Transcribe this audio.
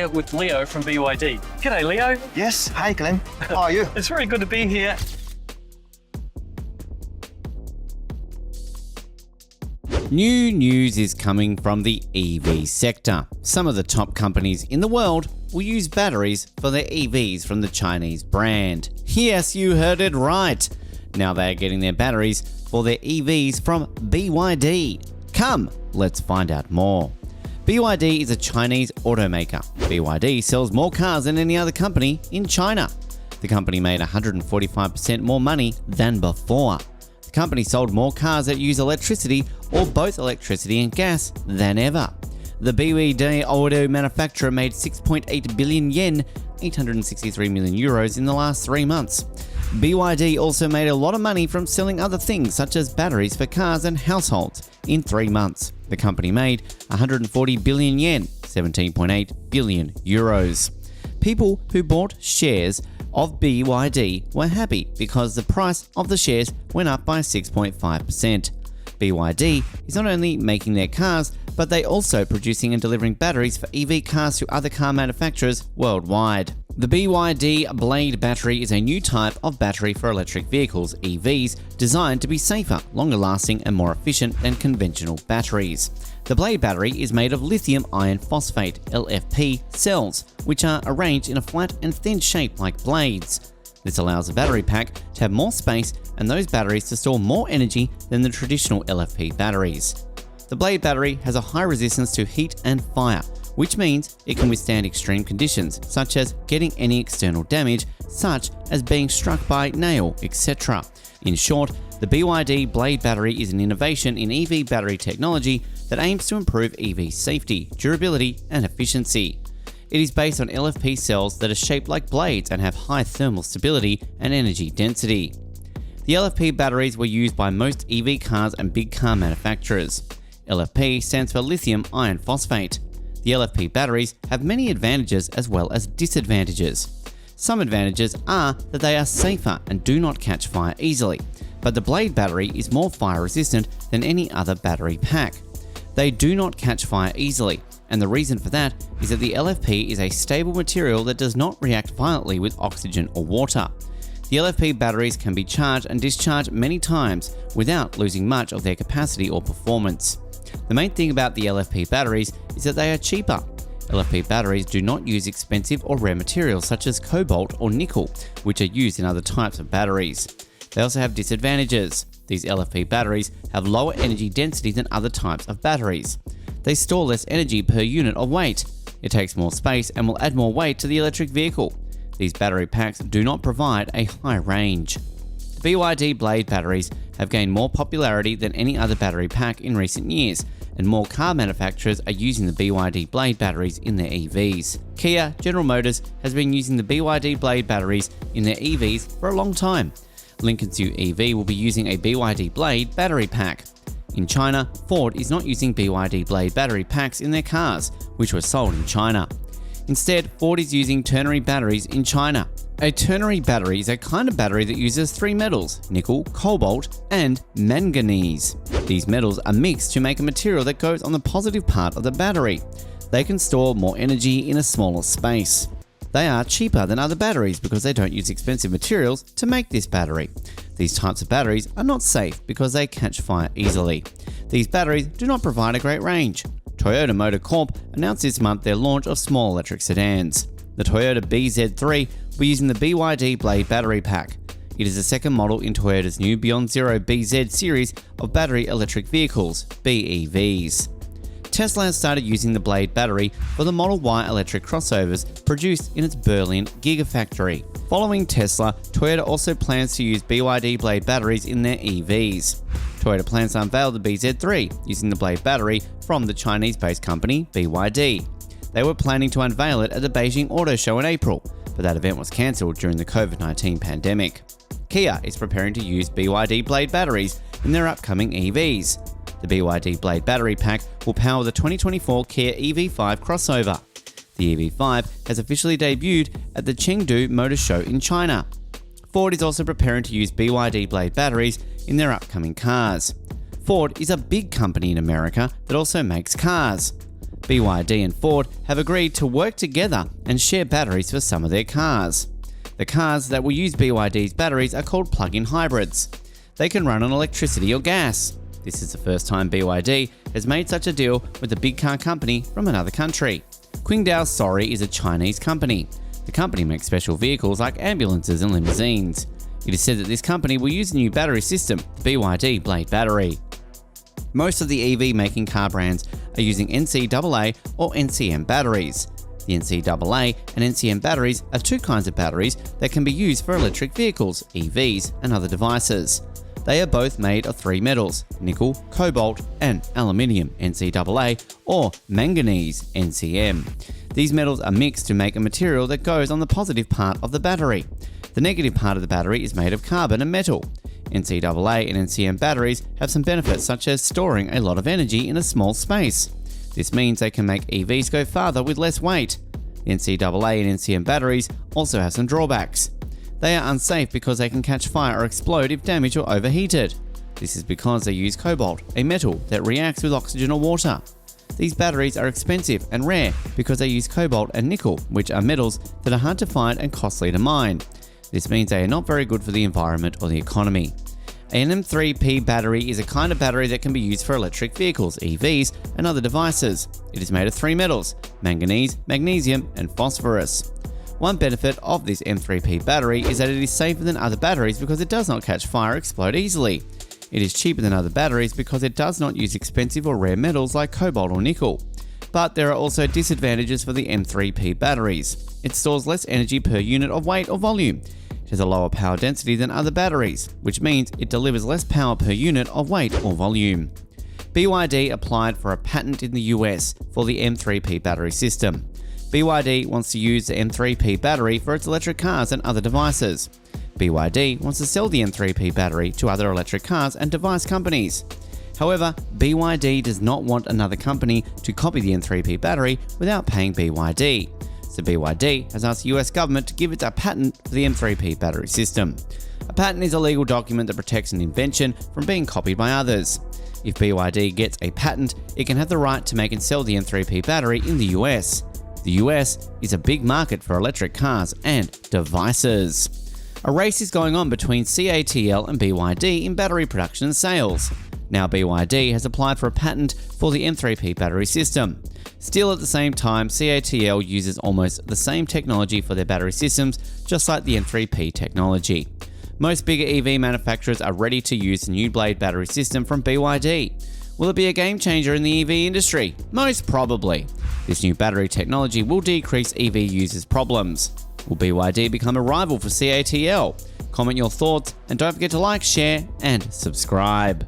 here with Leo from BYD. G'day, Leo. Yes, hi Glenn. How are you? It's very good to be here. New news is coming from the EV sector. Some of the top companies in the world will use batteries for their EVs from the Chinese brand. Yes, you heard it right. Now they are getting their batteries for their EVs from BYD. Come, let's find out more. BYD is a Chinese automaker. BYD sells more cars than any other company in China. The company made 145% more money than before. The company sold more cars that use electricity or both electricity and gas than ever. The BYD auto manufacturer made 6.8 billion yen, 863 million euros in the last 3 months. BYD also made a lot of money from selling other things such as batteries for cars and households. In 3 months, the company made 140 billion yen, 17.8 billion euros. People who bought shares of BYD were happy because the price of the shares went up by 6.5%. BYD is not only making their cars, but they also producing and delivering batteries for EV cars to other car manufacturers worldwide. The BYD Blade battery is a new type of battery for electric vehicles, EVs, designed to be safer, longer lasting and more efficient than conventional batteries. The Blade battery is made of lithium iron phosphate (LFP) cells, which are arranged in a flat and thin shape like blades. This allows the battery pack to have more space and those batteries to store more energy than the traditional LFP batteries. The Blade battery has a high resistance to heat and fire, which means it can withstand extreme conditions such as getting any external damage, such as being struck by nail, etc. In short, the BYD Blade battery is an innovation in EV battery technology that aims to improve EV safety, durability, and efficiency. It is based on LFP cells that are shaped like blades and have high thermal stability and energy density. The LFP batteries were used by most EV cars and big car manufacturers. LFP stands for lithium iron phosphate. The LFP batteries have many advantages as well as disadvantages. Some advantages are that they are safer and do not catch fire easily, but the Blade battery is more fire resistant than any other battery pack. They do not catch fire easily, and the reason for that is that the LFP is a stable material that does not react violently with oxygen or water. The LFP batteries can be charged and discharged many times without losing much of their capacity or performance. The main thing about the LFP batteries is that they are cheaper. LFP batteries do not use expensive or rare materials such as cobalt or nickel, which are used in other types of batteries. They also have disadvantages. These LFP batteries have lower energy density than other types of batteries. They store less energy per unit of weight. It takes more space and will add more weight to the electric vehicle. These battery packs do not provide a high range. The BYD Blade batteries have gained more popularity than any other battery pack in recent years, and more car manufacturers are using the BYD Blade batteries in their EVs. Kia, General Motors has been using the BYD Blade batteries in their EVs for a long time. Lincoln's new EV will be using a BYD Blade battery pack. In China, Ford is not using BYD Blade battery packs in their cars, which were sold in China. Instead, Ford is using ternary batteries in China. A ternary battery is a kind of battery that uses 3 metals, nickel, cobalt, and manganese. These metals are mixed to make a material that goes on the positive part of the battery. They can store more energy in a smaller space. They are cheaper than other batteries because they don't use expensive materials to make this battery. These types of batteries are not safe because they catch fire easily. These batteries do not provide a great range. Toyota Motor Corp announced this month their launch of small electric sedans. The Toyota BZ3 will be using the BYD Blade battery pack. It is the second model in Toyota's new Beyond Zero BZ series of battery electric vehicles, BEVs. Tesla has started using the Blade battery for the Model Y electric crossovers produced in its Berlin Gigafactory. Following Tesla, Toyota also plans to use BYD Blade batteries in their EVs. Toyota plans to unveil the BZ3 using the Blade battery from the Chinese-based company BYD. They were planning to unveil it at the Beijing Auto Show in April, but that event was cancelled during the COVID-19 pandemic. Kia is preparing to use BYD Blade batteries in their upcoming EVs. The BYD Blade battery pack will power the 2024 Kia EV5 crossover. The EV5 has officially debuted at the Chengdu Motor Show in China. Ford is also preparing to use BYD Blade batteries in their upcoming cars. Ford is a big company in America that also makes cars. BYD and Ford have agreed to work together and share batteries for some of their cars. The cars that will use BYD's batteries are called plug-in hybrids. They can run on electricity or gas. This is the first time BYD has made such a deal with a big car company from another country. Qingdao Sori is a Chinese company. The company makes special vehicles like ambulances and limousines. It is said that this company will use a new battery system, the BYD Blade battery. Most of the EV making car brands are using NCAA or NCM batteries. The NCAA and NCM batteries are two kinds of batteries that can be used for electric vehicles, EVs, and other devices. They are both made of three metals, nickel, cobalt, and aluminium, NCAA, or manganese, NCM. These metals are mixed to make a material that goes on the positive part of the battery. The negative part of the battery is made of carbon and metal. NCAA and NCM batteries have some benefits such as storing a lot of energy in a small space. This means they can make EVs go farther with less weight. The NCAA and NCM batteries also have some drawbacks. They are unsafe because they can catch fire or explode if damaged or overheated. This is because they use cobalt, a metal that reacts with oxygen or water. These batteries are expensive and rare because they use cobalt and nickel, which are metals that are hard to find and costly to mine. This means they are not very good for the environment or the economy. An M3P battery is a kind of battery that can be used for electric vehicles, EVs, and other devices. It is made of three metals, manganese, magnesium, and phosphorus. One benefit of this M3P battery is that it is safer than other batteries because it does not catch fire or explode easily. It is cheaper than other batteries because it does not use expensive or rare metals like cobalt or nickel. But there are also disadvantages for the M3P batteries. It stores less energy per unit of weight or volume. It has a lower power density than other batteries, which means it delivers less power per unit of weight or volume. BYD applied for a patent in the US for the M3P battery system. BYD wants to use the M3P battery for its electric cars and other devices. BYD wants to sell the M3P battery to other electric cars and device companies. However, BYD does not want another company to copy the M3P battery without paying BYD. So BYD has asked the US government to give it a patent for the M3P battery system. A patent is a legal document that protects an invention from being copied by others. If BYD gets a patent, it can have the right to make and sell the M3P battery in the US. The US is a big market for electric cars and devices. A race is going on between CATL and BYD in battery production and sales. Now BYD has applied for a patent for the M3P battery system. Still at the same time, CATL uses almost the same technology for their battery systems, just like the M3P technology. Most bigger EV manufacturers are ready to use the new Blade battery system from BYD. Will it be a game changer in the EV industry? Most probably. This new battery technology will decrease EV users' problems. Will BYD become a rival for CATL? Comment your thoughts and don't forget to like, share, and subscribe.